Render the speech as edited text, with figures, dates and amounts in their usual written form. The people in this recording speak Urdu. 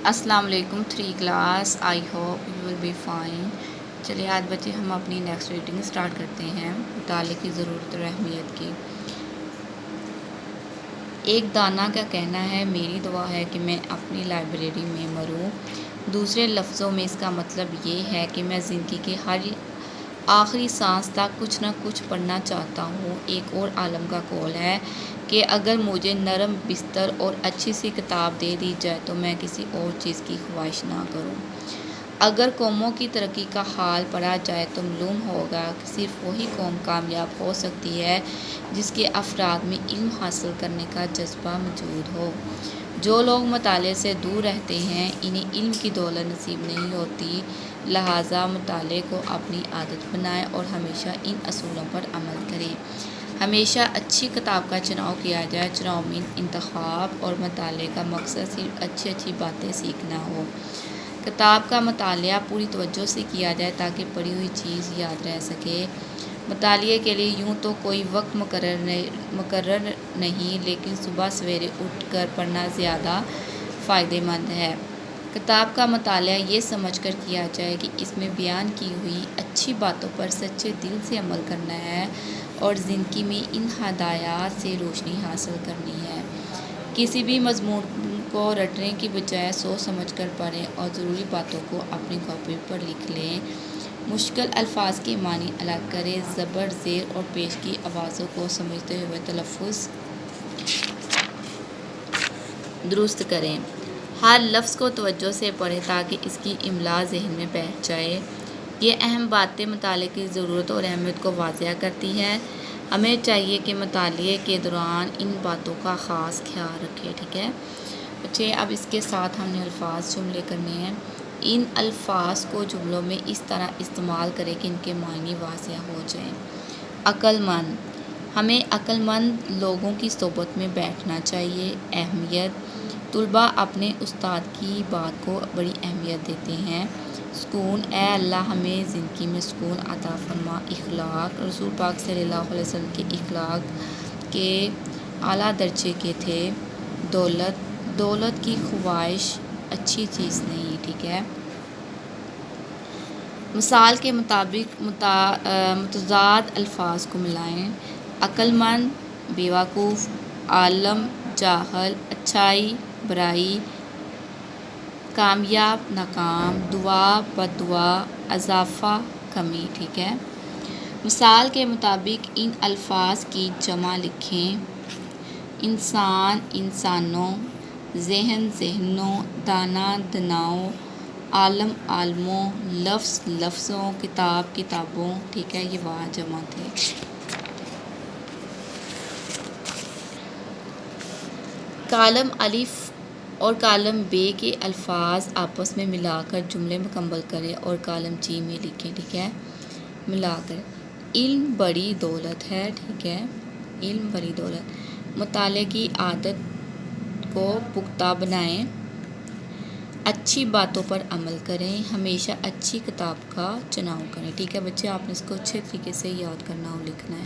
السلام علیکم 3 class, I hope you will be fine. چلیے آج بچے ہم اپنی نیکسٹ ریڈنگ سٹارٹ کرتے ہیں مطالعے کی ضرورت اور اہمیت کی۔ ایک دانا کا کہنا ہے، میری دعا ہے کہ میں اپنی لائبریری میں مروں۔ دوسرے لفظوں میں اس کا مطلب یہ ہے کہ میں زندگی کے ہر آخری سانس تک کچھ نہ کچھ پڑھنا چاہتا ہوں۔ ایک اور عالم کا قول ہے کہ اگر مجھے نرم بستر اور اچھی سی کتاب دے دی جائے تو میں کسی اور چیز کی خواہش نہ کروں۔ اگر قوموں کی ترقی کا حال پڑھا جائے تو معلوم ہوگا کہ صرف وہی قوم کامیاب ہو سکتی ہے جس کے افراد میں علم حاصل کرنے کا جذبہ موجود ہو۔ جو لوگ مطالعے سے دور رہتے ہیں انہیں علم کی دولت نصیب نہیں ہوتی، لہٰذا مطالعے کو اپنی عادت بنائیں اور ہمیشہ ان اصولوں پر عمل کریں۔ ہمیشہ اچھی کتاب کا چناؤ کیا جائے۔ چناؤ میں انتخاب اور مطالعے کا مقصد صرف اچھی باتیں سیکھنا ہو۔ کتاب کا مطالعہ پوری توجہ سے کیا جائے تاکہ پڑھی ہوئی چیز یاد رہ سکے۔ مطالعے کے لیے یوں تو کوئی وقت مقرر نہیں، لیکن صبح سویرے اٹھ کر پڑھنا زیادہ فائدہ مند ہے۔ کتاب کا مطالعہ یہ سمجھ کر کیا جائے کہ اس میں بیان کی ہوئی اچھی باتوں پر سچے دل سے عمل کرنا ہے اور زندگی میں ان ہدایات سے روشنی حاصل کرنی ہے۔ کسی بھی مضمون کو رٹنے کی بجائے سوچ سمجھ کر پڑھیں اور ضروری باتوں کو اپنی کاپی پر لکھ لیں۔ مشکل الفاظ کے معنی الگ کریں۔ زبر، زیر اور پیش کی آوازوں کو سمجھتے ہوئے تلفظ درست کریں۔ ہر لفظ کو توجہ سے پڑھیں تاکہ اس کی املا ذہن میں بیٹھ جائے۔ یہ اہم باتیں مطالعے کی ضرورت اور اہمیت کو واضح کرتی ہیں۔ ہمیں چاہیے کہ مطالعے کے دوران ان باتوں کا خاص خیال رکھیں، ٹھیک ہے بچے۔ اب اس کے ساتھ ہم نے الفاظ جملے کرنے ہیں۔ ان الفاظ کو جملوں میں اس طرح استعمال کریں کہ ان کے معنی واضح ہو جائیں۔ عقل مند، ہمیں عقل مند لوگوں کی صحبت میں بیٹھنا چاہیے۔ اہمیت، طلباء اپنے استاد کی بات کو بڑی اہمیت دیتے ہیں۔ سکون، اے اللہ ہمیں زندگی میں سکون عطا فرما۔ اخلاق، رسول پاک صلی اللہ علیہ وسلم کے اخلاق کے اعلیٰ درجے کے تھے۔ دولت کی خواہش اچھی چیز نہیں، ٹھیک ہے۔ مثال کے مطابق متضاد الفاظ کو ملائیں۔ عقل مند، بیوقوف، عالم، جاہل، اچھائی، برائی، کامیاب، ناکام، دعا، بددعا، اضافہ، کمی، ٹھیک ہے۔ مثال کے مطابق ان الفاظ کی جمع لکھیں۔ انسان، انسانوں، ذہن، ذہنوں، دانا، داناؤں، عالم، عالموں، لفظ، لفظوں، کتاب، کتابوں، ٹھیک ہے۔ یہ وہاں جمع تھے۔ کالم الف اور کالم ب کے الفاظ آپس میں ملا کر جملے مکمل کریں اور کالم ج میں لکھیں، ٹھیک ہے، ملا کر۔ علم بڑی دولت ہے، ٹھیک ہے، علم بڑی دولت۔ مطالعے کی عادت کو پختہ بنائیں۔ اچھی باتوں پر عمل کریں۔ ہمیشہ اچھی کتاب کا چناؤ کریں، ٹھیک ہے بچے۔ آپ نے اس کو اچھے طریقے سے یاد کرنا اور لکھنا ہے۔